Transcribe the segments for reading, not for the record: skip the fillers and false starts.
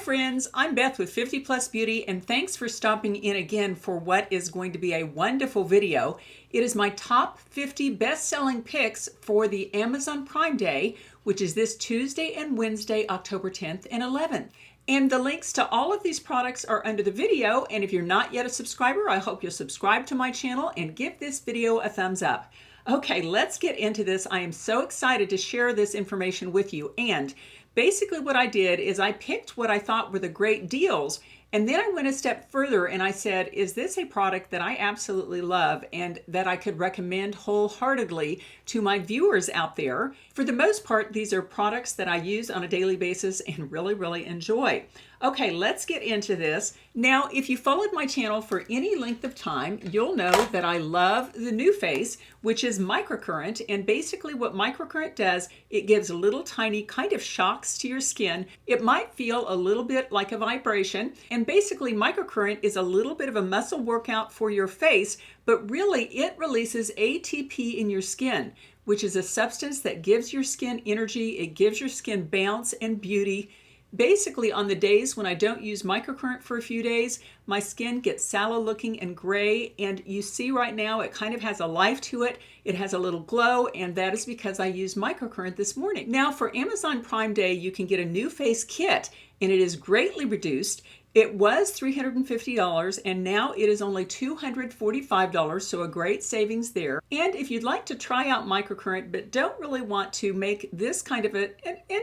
friends, I'm Beth with 50 Plus Beauty, and thanks for stopping in again for what is going to be a wonderful video. It is my top 50 best-selling picks for the Amazon Prime Day, which is this Tuesday and Wednesday, October 10th and 11th. And the links to all of these products are under the video, and if you're not yet a subscriber, I hope you'll subscribe to my channel and give this video a thumbs up. Okay, let's get into this. I am so excited to share this information with you, and basically what I did is I picked what I thought were the great deals, and then I went a step further and I said, is this a product that I absolutely love and that I could recommend wholeheartedly to my viewers out there? For the most part, these are products that I use on a daily basis and really enjoy. Okay, let's get into this. Now, if you followed my channel for any length of time, you'll know that I love the new face, which is microcurrent. And basically what microcurrent does, it gives little tiny kind of shocks to your skin. It might feel a little bit like a vibration. And basically microcurrent is a little bit of a muscle workout for your face, but really it releases ATP in your skin, which is a substance that gives your skin energy. It gives your skin bounce and beauty. Basically, on the days when I don't use microcurrent for a few days, my skin gets sallow looking and gray, and you see right now it kind of has a life to it. It has a little glow, and that is because I used microcurrent this morning. Now, for Amazon Prime Day, you can get a new face kit, and it is greatly reduced. It was $350 and now it is only $245, so a great savings there. And if you'd like to try out microcurrent but don't really want to make this kind of an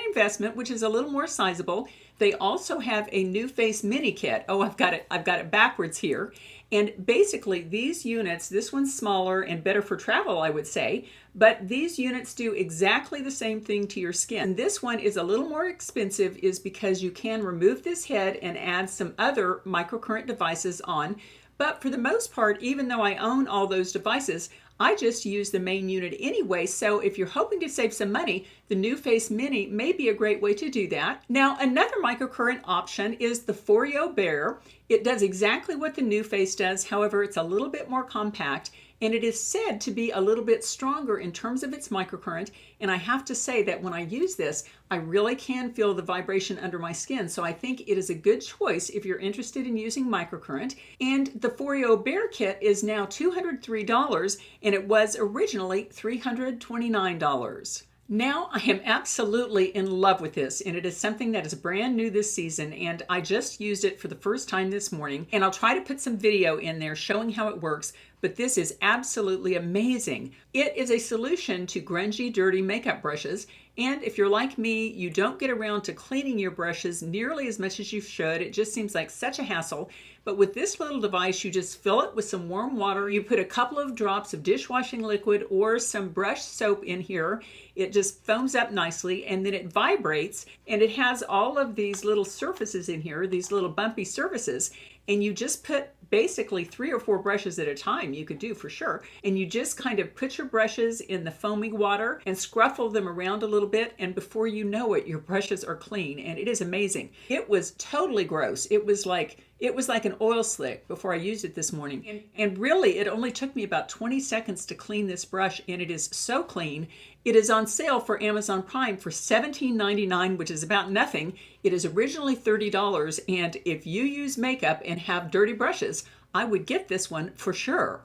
investment, which is a little more sizable, they also have a new face mini kit. Oh, I've got it backwards here. And basically these units, this one's smaller and better for travel, I would say, but these units do exactly the same thing to your skin. And this one is a little more expensive is because you can remove this head and add some other microcurrent devices on. But for the most part, even though I own all those devices, I just use the main unit anyway, so if you're hoping to save some money, the new face mini may be a great way to do that. Now, another microcurrent option is the Foreo Bear. It does exactly what the new face does, however, it's a little bit more compact, and it is said to be a little bit stronger in terms of its microcurrent. And I have to say that when I use this, I really can feel the vibration under my skin. So I think it is a good choice if you're interested in using microcurrent. And the Foreo Bear Kit is now $203, and it was originally $329. Now I am absolutely in love with this, and it is something that is brand new this season, and I just used it for the first time this morning, and I'll try to put some video in there showing how it works, but this is absolutely amazing. It is a solution to grungy, dirty makeup brushes, and if you're like me, you don't get around to cleaning your brushes nearly as much as you should. It just seems like such a hassle. But with this little device, you just fill it with some warm water. You put a couple of drops of dishwashing liquid or some brush soap in here. It just foams up nicely, and then it vibrates, and it has all of these little surfaces in here, these little bumpy surfaces, and you just put basically 3 or 4 brushes at a time, you could do for sure. And you just kind of put your brushes in the foaming water and scruffle them around a little bit, and before you know it, your brushes are clean, and it is amazing. It was totally gross. It was like an oil slick before I used it this morning. And really, it only took me about 20 seconds to clean this brush, and it is so clean. It is on sale for Amazon Prime for $17.99, which is about nothing. It is originally $30, and if you use makeup and have dirty brushes, I would get this one for sure.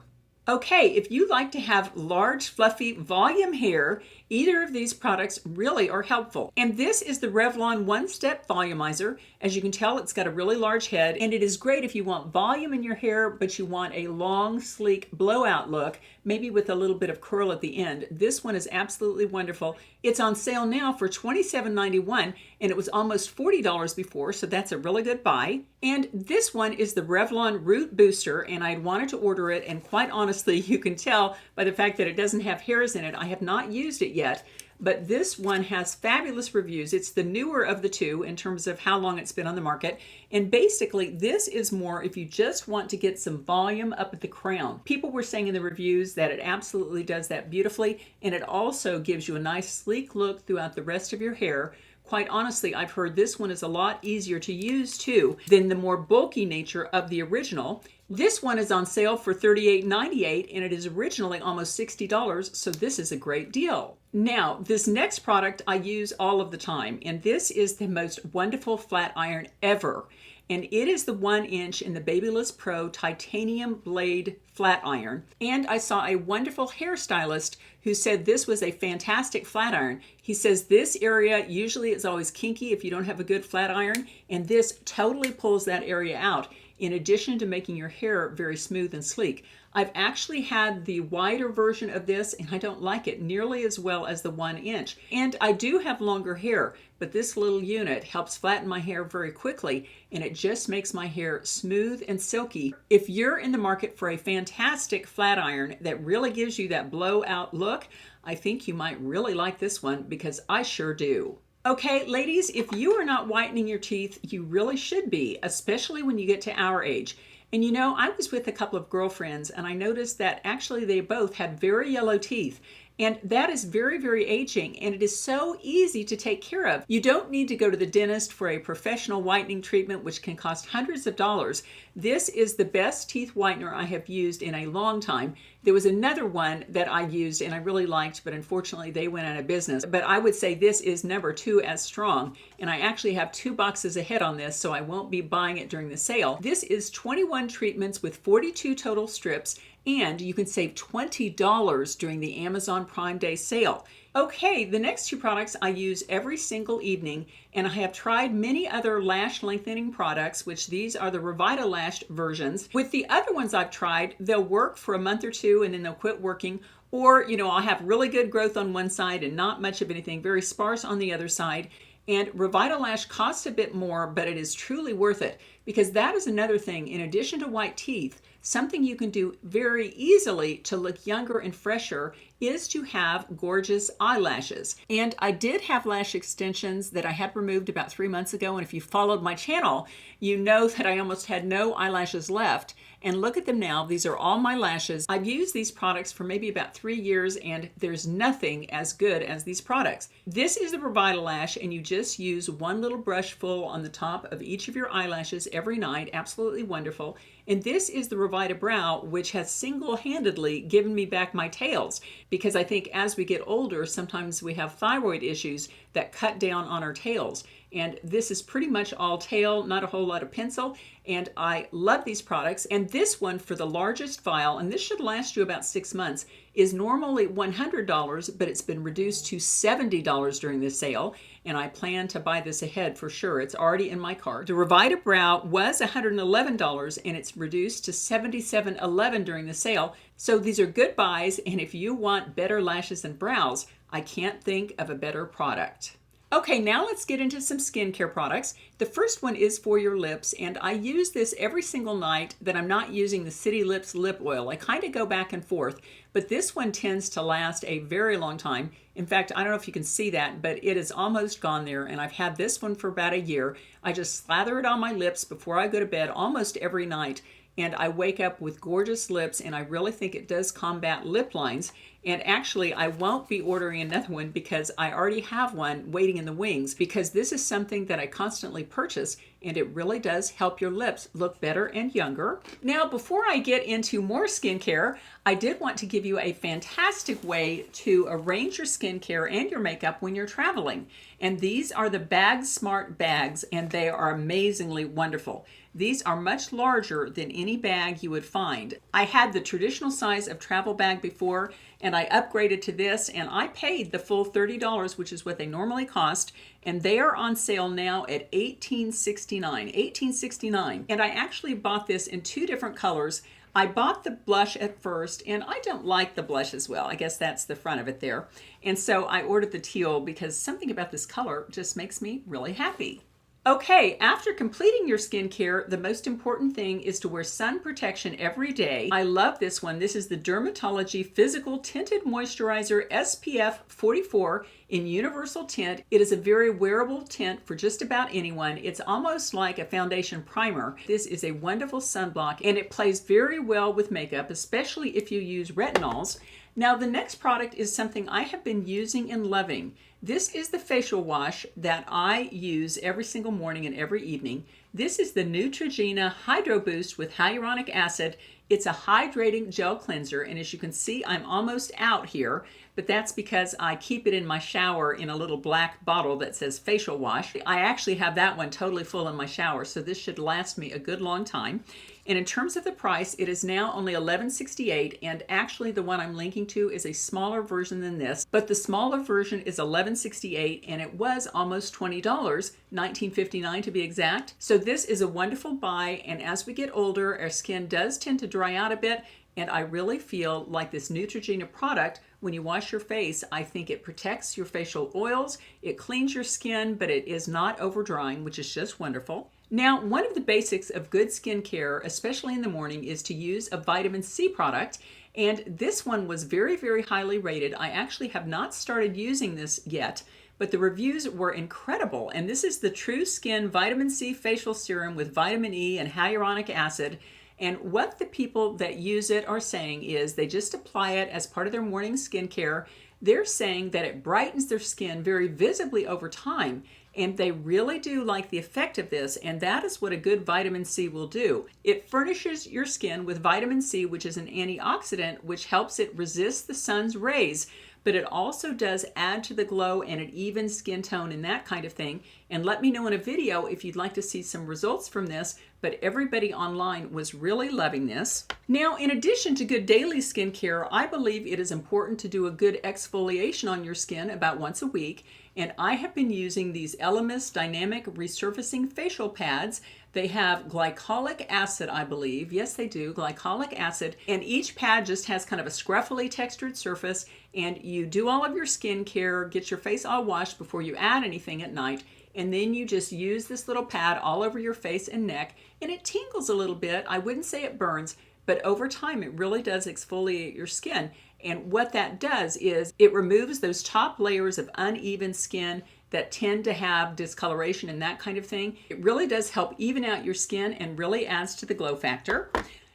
Okay, if you like to have large, fluffy, volume hair, either of these products really are helpful. And this is the Revlon One-Step Volumizer. As you can tell, it's got a really large head, and it is great if you want volume in your hair, but you want a long, sleek blowout look, maybe with a little bit of curl at the end. This one is absolutely wonderful. It's on sale now for $27.91, and it was almost $40 before, so that's a really good buy. And this one is the Revlon Root Booster, and I wanted to order it, and quite honestly, you can tell by the fact that it doesn't have hairs in it. I have not used it yet, but this one has fabulous reviews. It's the newer of the two in terms of how long it's been on the market. And basically, this is more if you just want to get some volume up at the crown. People were saying in the reviews that it absolutely does that beautifully, and it also gives you a nice sleek look throughout the rest of your hair. Quite honestly, I've heard this one is a lot easier to use too than the more bulky nature of the original. This one is on sale for $38.98 and it is originally almost $60, so this is a great deal. Now, this next product I use all of the time, and this is the most wonderful flat iron ever. And it is the 1-inch in the Babyliss Pro titanium blade flat iron. And I saw a wonderful hairstylist who said this was a fantastic flat iron. He says this area usually is always kinky if you don't have a good flat iron, and this totally pulls that area out, in addition to making your hair very smooth and sleek. I've actually had the wider version of this and I don't like it nearly as well as the 1-inch. And I do have longer hair, but this little unit helps flatten my hair very quickly and it just makes my hair smooth and silky. If you're in the market for a fantastic flat iron that really gives you that blowout look, I think you might really like this one because I sure do. Okay, ladies, if you are not whitening your teeth, you really should be, especially when you get to our age. And you know, I was with a couple of girlfriends and I noticed that actually they both had very yellow teeth. And that is very, very aging, and it is so easy to take care of. You don't need to go to the dentist for a professional whitening treatment, which can cost hundreds of dollars. This is the best teeth whitener I have used in a long time. There was another one that I used and I really liked, but unfortunately they went out of business. But I would say this is number 2 as strong, and I actually have 2 boxes ahead on this, so I won't be buying it during the sale. This is 21 treatments with 42 total strips, and you can save $20 during the Amazon Prime Day sale. Okay, the next 2 products I use every single evening, and I have tried many other lash lengthening products, which these are the Revita Lash versions. With the other ones I've tried, they'll work for a month or 2 and then they'll quit working. Or, you know, I'll have really good growth on one side and not much of anything, very sparse on the other side. And Revita Lash costs a bit more, but it is truly worth it, because that is another thing. In addition to white teeth, something you can do very easily to look younger and fresher is to have gorgeous eyelashes. And I did have lash extensions that I had removed about 3 months ago, and if you followed my channel, you know that I almost had no eyelashes left. And look at them now. These are all my lashes. I've used these products for maybe about 3 years, and there's nothing as good as these products. This is the Revita Lash, and you just use one little brush full on the top of each of your eyelashes every night. Absolutely wonderful. And this is the Revita Brow, which has single-handedly given me back my tails, because I think as we get older, sometimes we have thyroid issues that cut down on our tails. And this is pretty much all tail, not a whole lot of pencil. And I love these products. And this one, for the largest vial, and this should last you about 6 months, is normally $100, but it's been reduced to $70 during this sale. And I plan to buy this ahead for sure. It's already in my cart. The Revita Brow was $111, and it's reduced to $77.11 during the sale. So these are good buys, and if you want better lashes and brows, I can't think of a better product. Okay, now let's get into some skincare products. The first one is for your lips, and I use this every single night that I'm not using the City Lips lip oil. I kind of go back and forth, but this one tends to last a very long time. In fact, I don't know if you can see that, but it is almost gone there, and I've had this one for about a year. I just slather it on my lips before I go to bed almost every night, and I wake up with gorgeous lips, and I really think it does combat lip lines. And actually, I won't be ordering another one because I already have one waiting in the wings, because this is something that I constantly purchase, and it really does help your lips look better and younger. Now, before I get into more skincare, I did want to give you a fantastic way to arrange your skincare and your makeup when you're traveling. And these are the Bag Smart bags, and they are amazingly wonderful. These are much larger than any bag you would find. I had the traditional size of travel bag before, and I upgraded to this, and I paid the full $30, which is what they normally cost, and they are on sale now at $18.69. And I actually bought this in 2 different colors. I bought the blush at first, and I don't like the blush as well. I guess that's the front of it there. And so I ordered the teal because something about this color just makes me really happy. Okay, after completing your skincare, the most important thing is to wear sun protection every day. I love this one. This is the Dermatology Physical Tinted Moisturizer SPF 44 in Universal Tint. It is a very wearable tint for just about anyone. It's almost like a foundation primer. This is a wonderful sunblock, and it plays very well with makeup, especially if you use retinols. Now, the next product is something I have been using and loving. This is the facial wash that I use every single morning and every evening. This is the Neutrogena Hydro Boost with hyaluronic acid. It's a hydrating gel cleanser, and as you can see, I'm almost out here, but that's because I keep it in my shower in a little black bottle that says facial wash. I actually have that one totally full in my shower, so this should last me a good long time. And in terms of the price, it is now only $11.68, and actually the one I'm linking to is a smaller version than this, but the smaller version is $11.68, and it was almost $20, $19.59 to be exact. So this is a wonderful buy, and as we get older, our skin does tend to dry out a bit, and I really feel like this Neutrogena product, when you wash your face, I think it protects your facial oils, it cleans your skin, but it is not over drying, which is just wonderful. Now, one of the basics of good skincare, especially in the morning, is to use a vitamin C product. And this one was very, very highly rated. I actually have not started using this yet, but the reviews were incredible. And this is the True Skin Vitamin C Facial Serum with vitamin E and hyaluronic acid. And what the people that use it are saying is they just apply it as part of their morning skincare. They're saying that it brightens their skin very visibly over time. And they really do like the effect of this, and that is what a good vitamin C will do. It furnishes your skin with vitamin C, which is an antioxidant, which helps it resist the sun's rays, but it also does add to the glow and an even skin tone and that kind of thing. And let me know in a video if you'd like to see some results from this, but everybody online was really loving this. Now, in addition to good daily skincare, I believe it is important to do a good exfoliation on your skin about once a week. And I have been using these Elemis Dynamic Resurfacing Facial Pads. They have glycolic acid, I believe. Yes, they do, glycolic acid. And each pad just has kind of a scruffily textured surface. And you do all of your skincare, get your face all washed before you add anything at night. And then you just use this little pad all over your face and neck. And it tingles a little bit. I wouldn't say it burns, but over time it really does exfoliate your skin. And what that does is it removes those top layers of uneven skin that tend to have discoloration and that kind of thing. It really does help even out your skin and really adds to the glow factor.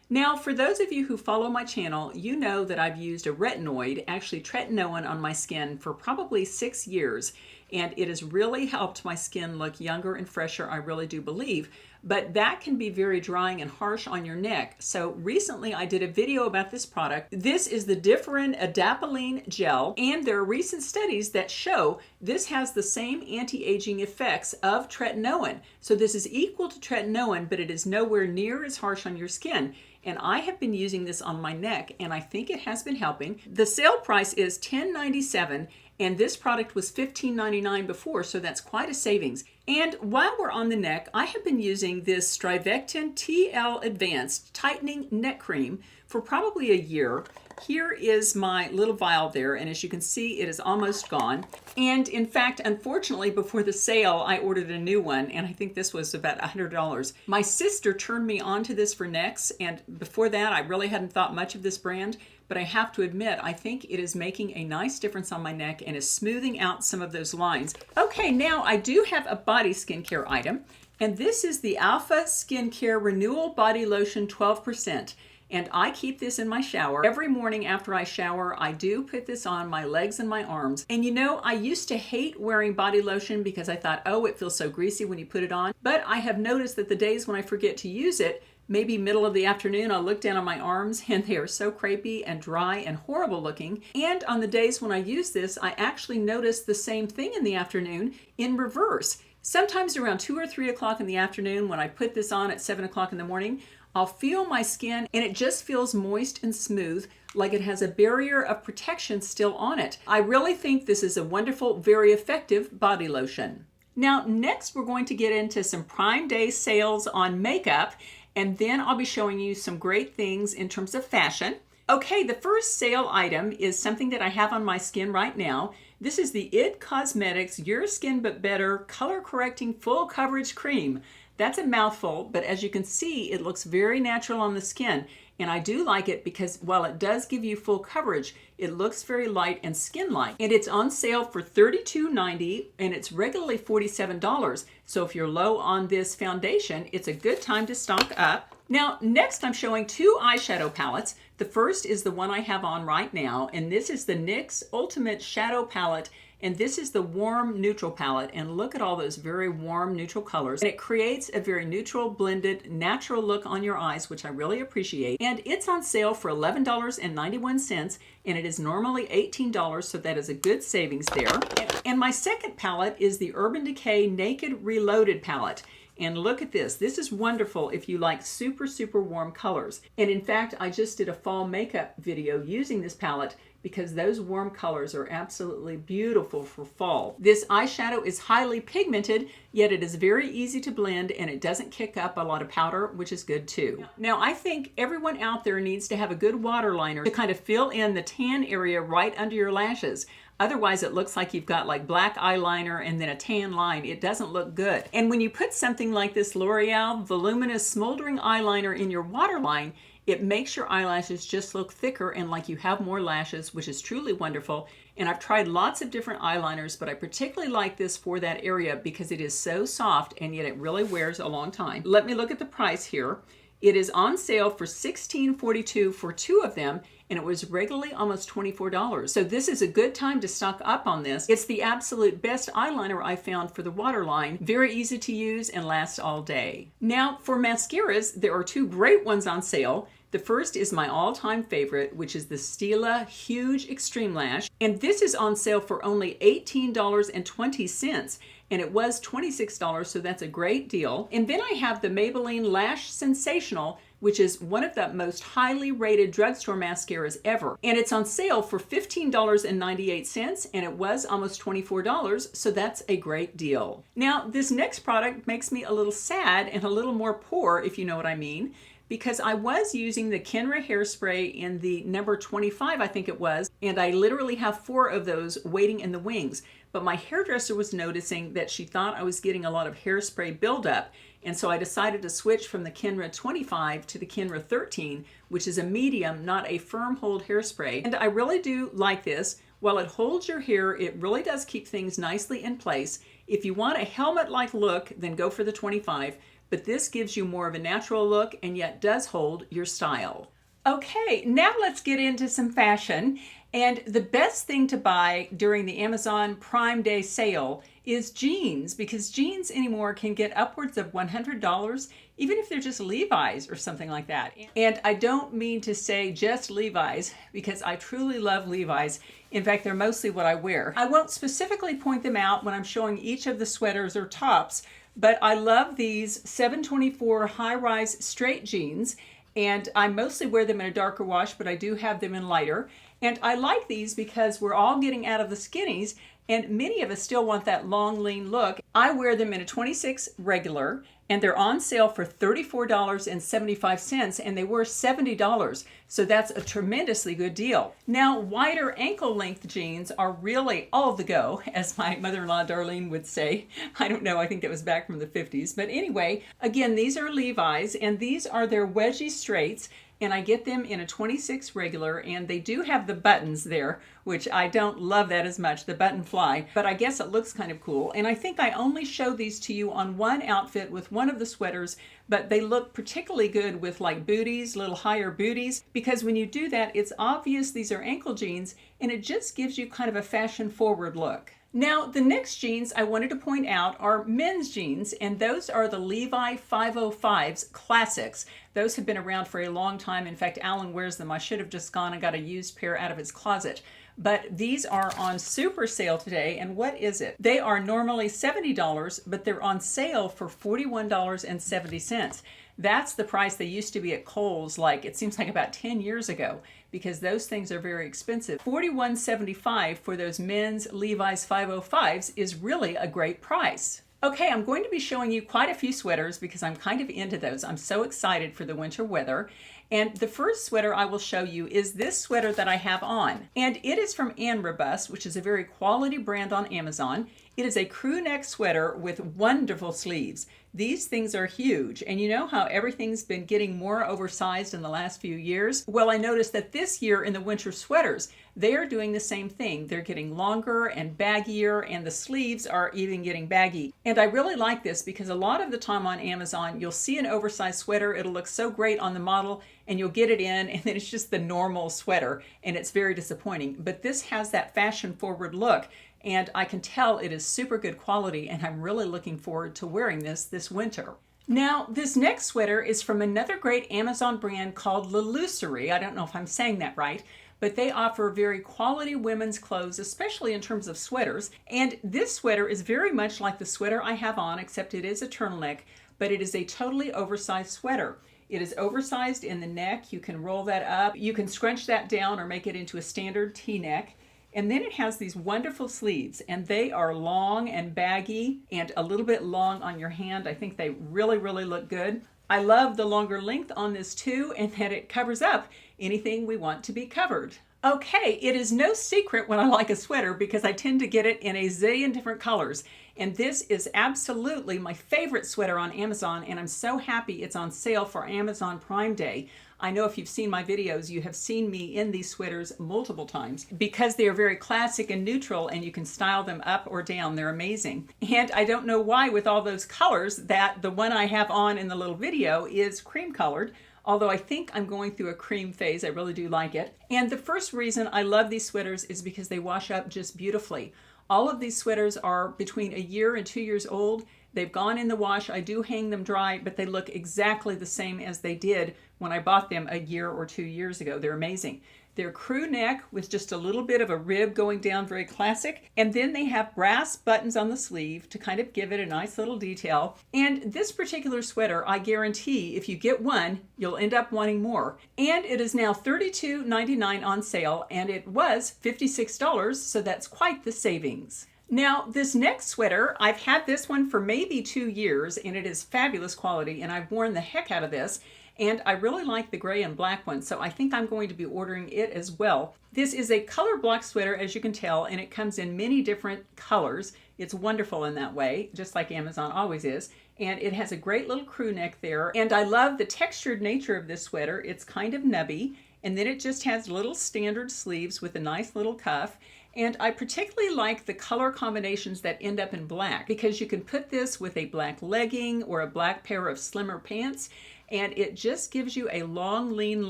Now, for those of you who follow my channel, you know that I've used a retinoid, actually tretinoin, on my skin for probably 6 years. And it has really helped my skin look younger and fresher, I really do believe. But that can be very drying and harsh on your neck. So recently I did a video about this product. This is the Differin Adapalene Gel, and there are recent studies that show this has the same anti-aging effects of tretinoin. So this is equal to tretinoin, but it is nowhere near as harsh on your skin. And I have been using this on my neck, and I think it has been helping. The sale price is $10.97, and this product was $15.99 before, so that's quite a savings. And while we're on the neck, I have been using this Strivectin TL Advanced Tightening Neck Cream for probably a year. Here is my little vial there, and as you can see, it is almost gone. And in fact, unfortunately, before the sale, I ordered a new one, and I think this was about $100. My sister turned me on to this for necks, and before that, I really hadn't thought much of this brand, but I have to admit, I think it is making a nice difference on my neck and is smoothing out some of those lines. Okay, now I do have a body skincare item, and this is the Alpha Skincare Renewal Body Lotion 12%. And I keep this in my shower. Every morning after I shower, I do put this on my legs and my arms. And you know, I used to hate wearing body lotion because I thought, oh, it feels so greasy when you put it on. But I have noticed that the days when I forget to use it, maybe middle of the afternoon, I'll look down on my arms and they are so crepey and dry and horrible looking. And on the days when I use this, I actually notice the same thing in the afternoon in reverse. Sometimes around 2 or 3 o'clock in the afternoon, when I put this on at 7 o'clock in the morning, I'll feel my skin and it just feels moist and smooth, like it has a barrier of protection still on it. I really think this is a wonderful, very effective body lotion. Now, next we're going to get into some Prime Day sales on makeup, and then I'll be showing you some great things in terms of fashion. Okay, the first sale item is something that I have on my skin right now. This is the IT Cosmetics Your Skin But Better Color Correcting Full Coverage Cream. That's a mouthful, but as you can see, it looks very natural on the skin. And I do like it because while it does give you full coverage, it looks very light and skin-like. And it's on sale for $32.90, and it's regularly $47. So if you're low on this foundation, it's a good time to stock up. Now, next I'm showing two eyeshadow palettes. The first is the one I have on right now, and this is the NYX Ultimate Shadow Palette, and this is the warm neutral palette, and look at all those very warm neutral colors. And it creates a very neutral, blended, natural look on your eyes, which I really appreciate. And it's on sale for $11.91, and it is normally $18, so that is a good savings there. And my second palette is the Urban Decay Naked Reloaded palette. And look at this. This is wonderful if you like super, super warm colors. And in fact, I just did a fall makeup video using this palette because those warm colors are absolutely beautiful for fall. This eyeshadow is highly pigmented, yet it is very easy to blend and it doesn't kick up a lot of powder, which is good too. Now, I think everyone out there needs to have a good waterliner to kind of fill in the tan area right under your lashes. Otherwise, it looks like you've got like black eyeliner and then a tan line. It doesn't look good. And when you put something like this L'Oreal Voluminous Smoldering Eyeliner in your waterline, it makes your eyelashes just look thicker and like you have more lashes, which is truly wonderful. And I've tried lots of different eyeliners, but I particularly like this for that area because it is so soft and yet it really wears a long time. Let me look at the price here. It is on sale for $16.42 for two of them, and it was regularly almost $24. So this is a good time to stock up on this. It's the absolute best eyeliner I found for the waterline. Very easy to use and lasts all day. Now for mascaras, there are two great ones on sale. The first is my all-time favorite, which is the Stila Huge Extreme Lash. And this is on sale for only $18.20. And it was $26, so that's a great deal. And then I have the Maybelline Lash Sensational, which is one of the most highly rated drugstore mascaras ever. And it's on sale for $15.98, and it was almost $24, so that's a great deal. Now, this next product makes me a little sad and a little more poor, if you know what I mean, because I was using the Kenra hairspray in the number 25, I think it was, and I literally have 4 of those waiting in the wings. But my hairdresser was noticing that she thought I was getting a lot of hairspray buildup, and so I decided to switch from the Kenra 25 to the Kenra 13, which is a medium, not a firm hold hairspray. And I really do like this. While it holds your hair, it really does keep things nicely in place. If you want a helmet-like look, then go for the 25. But this gives you more of a natural look and yet does hold your style. Okay, now let's get into some fashion. And the best thing to buy during the Amazon Prime Day sale is jeans, because jeans anymore can get upwards of $100, even if they're just Levi's or something like that. And I don't mean to say just Levi's, because I truly love Levi's. In fact, they're mostly what I wear. I won't specifically point them out when I'm showing each of the sweaters or tops, but I love these 724 high-rise straight jeans, and I mostly wear them in a darker wash, but I do have them in lighter. And I like these because we're all getting out of the skinnies, and many of us still want that long, lean look. I wear them in a 26 regular, and they're on sale for $34.75, and they were $70, so that's a tremendously good deal. Now, wider ankle length jeans are really all the go, as my mother-in-law Darlene would say. I don't know, I think that was back from the 50s. But anyway, again, these are Levi's, and these are their wedgie straights. And I get them in a 26 regular, and they do have the buttons there, which I don't love that as much, the button fly, but I guess it looks kind of cool. And I think I only show these to you on one outfit with one of the sweaters, but they look particularly good with like booties, little higher booties, because when you do that, it's obvious these are ankle jeans, and it just gives you kind of a fashion forward look. Now, the next jeans I wanted to point out are men's jeans, and those are the Levi 505s Classics. Those have been around for a long time. In fact, Alan wears them. I should have just gone and got a used pair out of his closet. But these are on super sale today, and what is it? They are normally $70, but they're on sale for $41.70. That's the price they used to be at Kohl's, like it seems like about 10 years ago, because those things are very expensive. $41.75 for those men's Levi's 505s is really a great price. Okay, I'm going to be showing you quite a few sweaters because I'm kind of into those. I'm so excited for the winter weather. And the first sweater I will show you is this sweater that I have on. And it is from Ann Robust, which is a very quality brand on Amazon. It is a crew neck sweater with wonderful sleeves. These things are huge, and you know how everything's been getting more oversized in the last few years? Well, I noticed that this year in the winter sweaters, they are doing the same thing. They're getting longer and baggier, and the sleeves are even getting baggy. And I really like this because a lot of the time on Amazon, you'll see an oversized sweater, it'll look so great on the model, and you'll get it in, and then it's just the normal sweater, and it's very disappointing. But this has that fashion-forward look, and I can tell it is super good quality, and I'm really looking forward to wearing this winter. Now, this next sweater is from another great Amazon brand called L'Illusory. I don't know if I'm saying that right, but they offer very quality women's clothes, especially in terms of sweaters. And this sweater is very much like the sweater I have on, except it is a turtleneck, but it is a totally oversized sweater. It is oversized in the neck. You can roll that up. You can scrunch that down or make it into a standard T-neck. And then it has these wonderful sleeves, and they are long and baggy and a little bit long on your hand. I think they really, really look good. I love the longer length on this too, and that it covers up anything we want to be covered. Okay, it is no secret when I like a sweater because I tend to get it in a zillion different colors. And this is absolutely my favorite sweater on Amazon, and I'm so happy it's on sale for Amazon Prime Day. I know if you've seen my videos, you have seen me in these sweaters multiple times because they are very classic and neutral, and you can style them up or down. They're amazing. And I don't know why with all those colors that the one I have on in the little video is cream colored, although I think I'm going through a cream phase. I really do like it. And the first reason I love these sweaters is because they wash up just beautifully. All of these sweaters are between a year and 2 years old. They've gone in the wash. I do hang them dry, but they look exactly the same as they did when I bought them a year or 2 years ago. They're amazing. They're crew neck with just a little bit of a rib going down, very classic. And then they have brass buttons on the sleeve to kind of give it a nice little detail. And this particular sweater, I guarantee if you get one, you'll end up wanting more. And it is now $32.99 on sale, and it was $56, so that's quite the savings. Now, this next sweater, I've had this one for maybe 2 years, and it is fabulous quality, and I've worn the heck out of this. And I really like the gray and black one, so I think I'm going to be ordering it as well. This is a color block sweater, as you can tell, and it comes in many different colors. It's wonderful in that way, just like Amazon always is. And it has a great little crew neck there. And I love the textured nature of this sweater. It's kind of nubby, and then it just has little standard sleeves with a nice little cuff. And I particularly like the color combinations that end up in black because you can put this with a black legging or a black pair of slimmer pants, and it just gives you a long, lean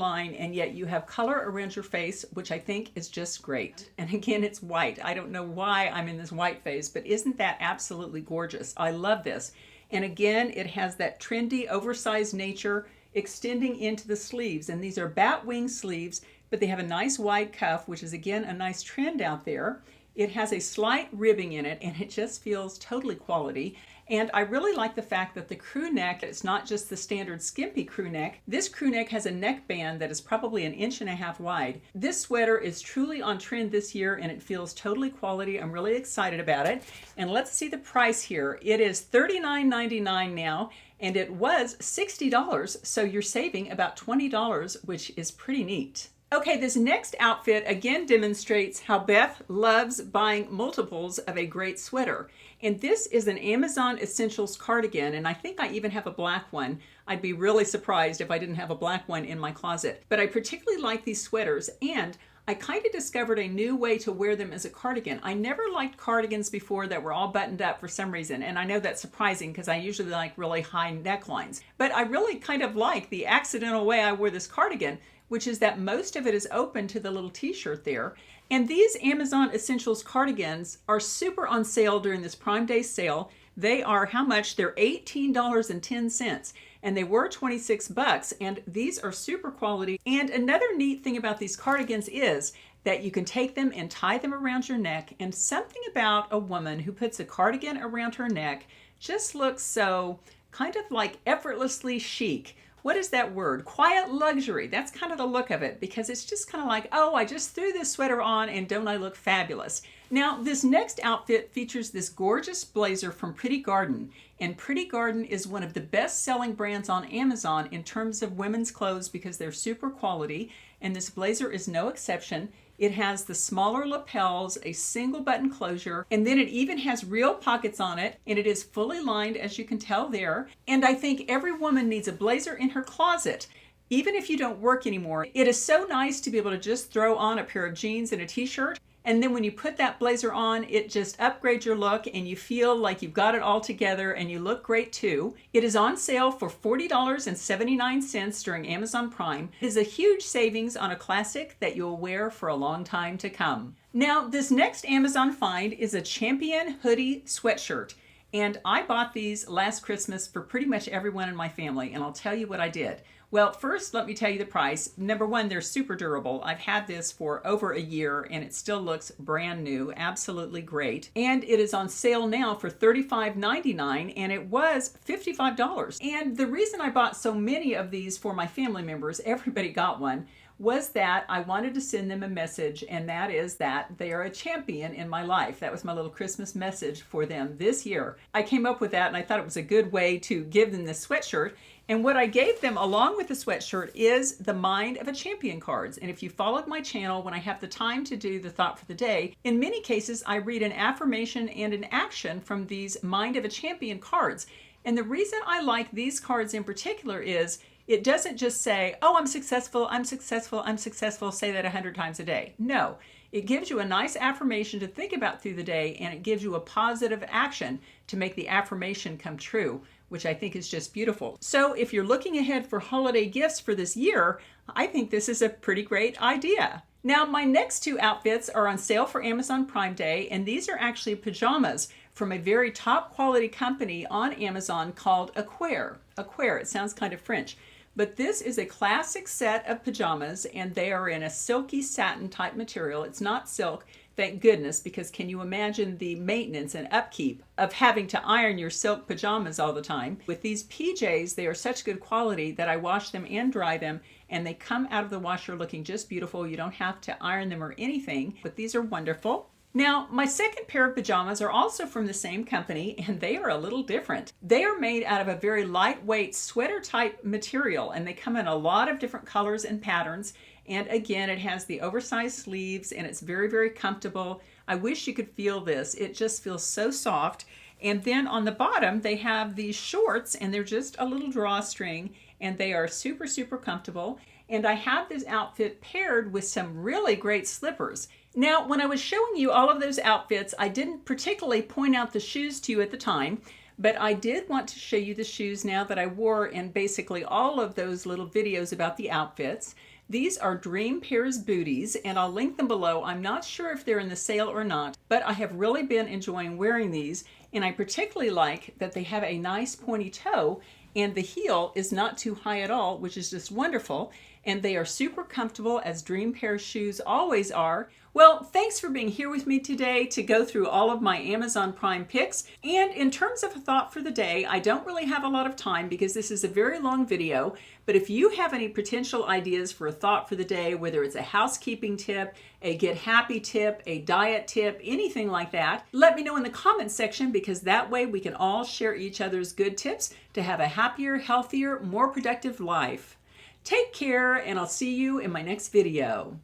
line, and yet you have color around your face, which I think is just great. And again, it's white. I don't know why I'm in this white phase, but isn't that absolutely gorgeous? I love this. And again, it has that trendy, oversized nature extending into the sleeves, and these are bat wing sleeves, but they have a nice wide cuff, which is again a nice trend out there. It has a slight ribbing in it, and it just feels totally quality. And I really like the fact that the crew neck, it's not just the standard skimpy crew neck. This crew neck has a neck band that is probably 1.5 inches wide. This sweater is truly on trend this year, and it feels totally quality. I'm really excited about it. And let's see the price here. It is $39.99 now, and it was $60, so you're saving about $20, which is pretty neat. Okay, this next outfit again demonstrates how Beth loves buying multiples of a great sweater. And this is an Amazon Essentials cardigan, and I think I even have a black one. I'd be really surprised if I didn't have a black one in my closet. But I particularly like these sweaters, and I kind of discovered a new way to wear them as a cardigan. I never liked cardigans before that were all buttoned up for some reason, and I know that's surprising because I usually like really high necklines. But I really kind of like the accidental way I wore this cardigan, which is that most of it is open to the little t-shirt there. And these Amazon Essentials cardigans are super on sale during this Prime Day sale. They are how much? They're $18.10, and they were $26, and these are super quality. And another neat thing about these cardigans is that you can take them and tie them around your neck, and something about a woman who puts a cardigan around her neck just looks so kind of like effortlessly chic. What is that word? Quiet luxury. That's kind of the look of it, because it's just kind of like, oh, I just threw this sweater on and don't I look fabulous? Now, this next outfit features this gorgeous blazer from Pretty Garden. And Pretty Garden is one of the best-selling brands on Amazon in terms of women's clothes because they're super quality. and this blazer is no exception. It has the smaller lapels, a single button closure, and then it even has real pockets on it, and it is fully lined, as you can tell there. And I think every woman needs a blazer in her closet. Even if you don't work anymore, it is so nice to be able to just throw on a pair of jeans and a t-shirt. And then when you put that blazer on, it just upgrades your look and you feel like you've got it all together and you look great too. It is on sale for $40.79 during Amazon Prime. It is a huge savings on a classic that you'll wear for a long time to come. Now, this next Amazon find is a Champion hoodie sweatshirt. And I bought these last Christmas for pretty much everyone in my family, and I'll tell you what I did. Well, first, let me tell you the price. Number one, they're super durable. I've had this for over a year and it still looks brand new, absolutely great. And it is on sale now for $35.99 and it was $55. And the reason I bought so many of these for my family members, everybody got one, was that I wanted to send them a message, and that is that they are a champion in my life. That was my little Christmas message for them this year. I came up with that and I thought it was a good way to give them this sweatshirt. And what I gave them along with the sweatshirt is the Mind of a Champion cards. And if you followed my channel, when I have the time to do the thought for the day, in many cases I read an affirmation and an action from these Mind of a Champion cards. And the reason I like these cards in particular is it doesn't just say, oh, I'm successful, I'm successful, I'm successful, say that 100 times a day. No, it gives you a nice affirmation to think about through the day, and it gives you a positive action to make the affirmation come true, which I think is just beautiful. So if you're looking ahead for holiday gifts for this year, I think this is a pretty great idea. Now, my next two outfits are on sale for Amazon Prime Day, and these are actually pajamas from a very top quality company on Amazon called Acquire. Acquire, it sounds kind of French. But this is a classic set of pajamas, and they are in a silky satin type material. It's not silk, thank goodness, because can you imagine the maintenance and upkeep of having to iron your silk pajamas all the time? With these PJs, they are such good quality that I wash them and dry them, and they come out of the washer looking just beautiful. You don't have to iron them or anything, but these are wonderful. Now, my second pair of pajamas are also from the same company, and they are a little different. They are made out of a very lightweight sweater type material, and they come in a lot of different colors and patterns. And again, it has the oversized sleeves, and it's very, very comfortable. I wish you could feel this. It just feels so soft. And then on the bottom, they have these shorts, and they're just a little drawstring, and they are super, super comfortable. And I have this outfit paired with some really great slippers. Now, when I was showing you all of those outfits, I didn't particularly point out the shoes to you at the time, but I did want to show you the shoes now that I wore in basically all of those little videos about the outfits. These are Dream Pairs booties, and I'll link them below. I'm not sure if they're in the sale or not, but I have really been enjoying wearing these, and I particularly like that they have a nice pointy toe, and the heel is not too high at all, which is just wonderful. And they are super comfortable, as Dream Pair shoes always are. Well, thanks for being here with me today to go through all of my Amazon Prime picks. And in terms of a thought for the day, I don't really have a lot of time because this is a very long video. But if you have any potential ideas for a thought for the day, whether it's a housekeeping tip, a get happy tip, a diet tip, anything like that, let me know in the comments section, because that way we can all share each other's good tips to have a happier, healthier, more productive life. Take care, and I'll see you in my next video.